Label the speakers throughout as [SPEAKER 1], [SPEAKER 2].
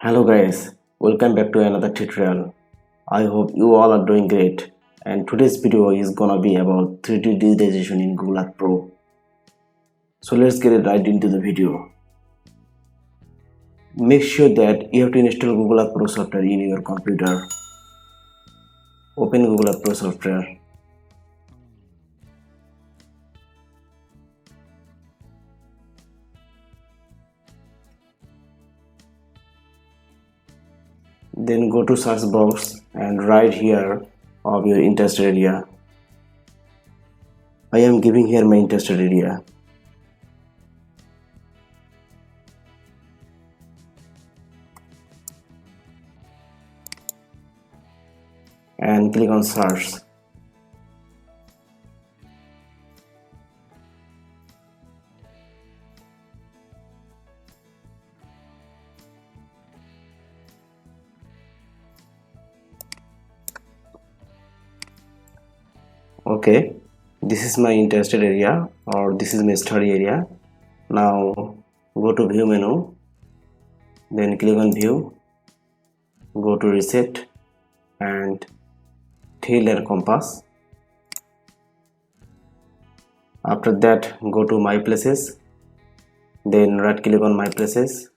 [SPEAKER 1] Hello guys, welcome back to another tutorial. I hope you all are doing great, and today's video is gonna be about 3D digitization in Google Earth Pro. So let's get right into the video. Make sure that you have to install Google Earth Pro software in your computer. Open Google Earth Pro software. Then go to search box and write here of your interested area. I am giving here my interested area. And click on search. Okay, this is my interested area, or this is my study area. Now go to view menu, then click on view, go to reset and tail and compass. After that, go to my places, then right click on my places,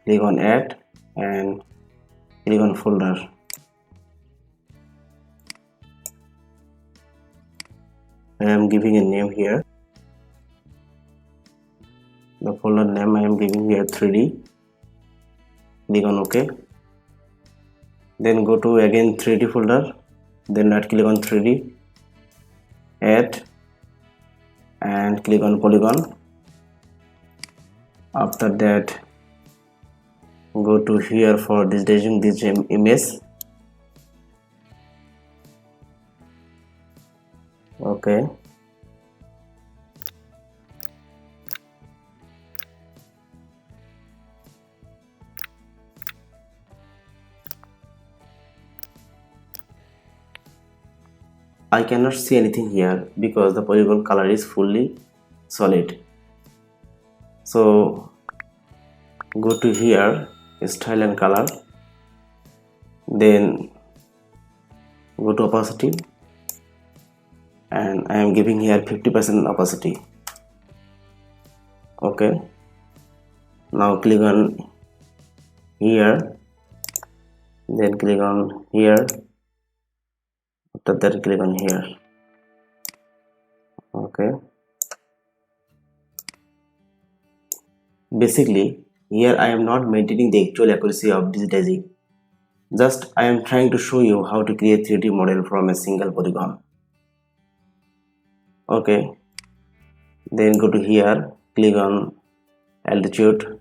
[SPEAKER 1] click on add and click on folder. I am giving a name here. The folder name I am giving here 3D. Click on OK. Then go to again 3D folder. Then right click on 3D, add and click on polygon. After that, go to here for digitizing this image. Okay. I cannot see anything here because the polygon color is fully solid. So go to here, style and color, then go to opacity and I am giving here 50% opacity. Okay, now click on here, then click on here, after that click on here. Okay, basically here I am not maintaining the actual accuracy of digitizing, just I am trying to show you how to create 3D model from a single polygon. Okay, then go to here, click on altitude,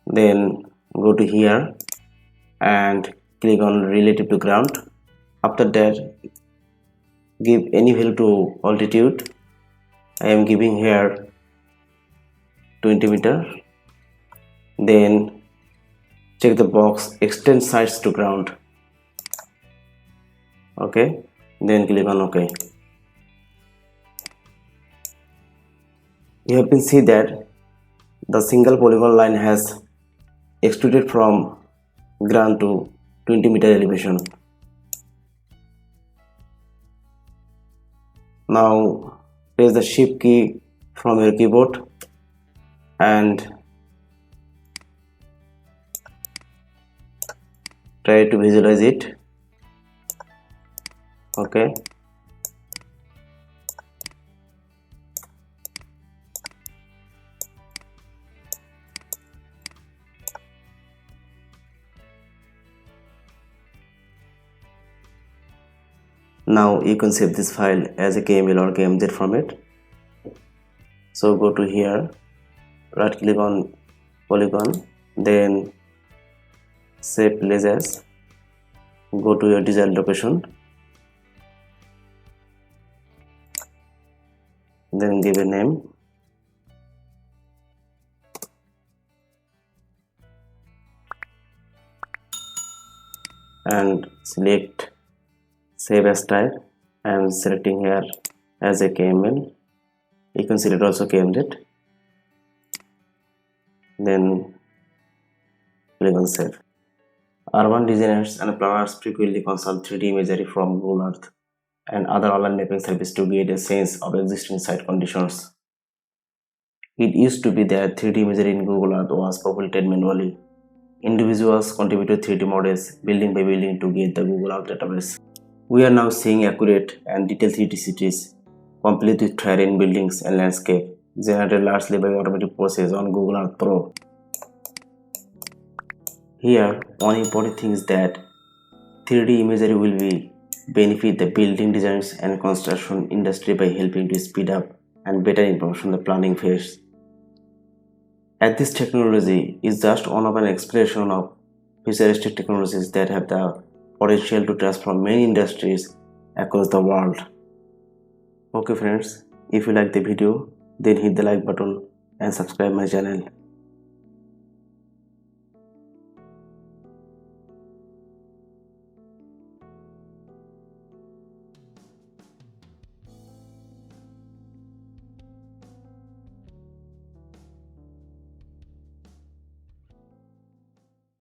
[SPEAKER 1] then go to here and click on relative to ground. After that, give any value to altitude. I am giving here 20 meter. Then check the box extend sides to ground. Okay, then click on OK. You can see that the single polygon line has extruded from ground to 20 meter elevation. Now press the shift key from your keyboard and try to visualize it. Okay, now you can save this file as a KML or KMZ format. So go to here, right click on polygon, then save place as, go to your desired location, then give a name, and select save as type. I am selecting here as a KML. You can select also KMZ. Then polygon save. Urban designers and planners frequently consult 3D imagery from Google Earth and other online mapping services to get a sense of existing site conditions. It used to be that 3D imagery in Google Earth was populated manually. Individuals contributed 3D models building by building to get the Google Earth database. We are now seeing accurate and detailed 3D cities, complete with terrain, buildings, and landscape, generated largely by automatic process on Google Earth Pro. Here, one important thing is that 3D imagery will benefit the building designers and construction industry by helping to speed up and better information the planning phase. As this technology is just one of an exploration of futuristic technologies that have the potential to transform many industries across the world. Okay friends, if you like the video, then hit the like button and subscribe my channel.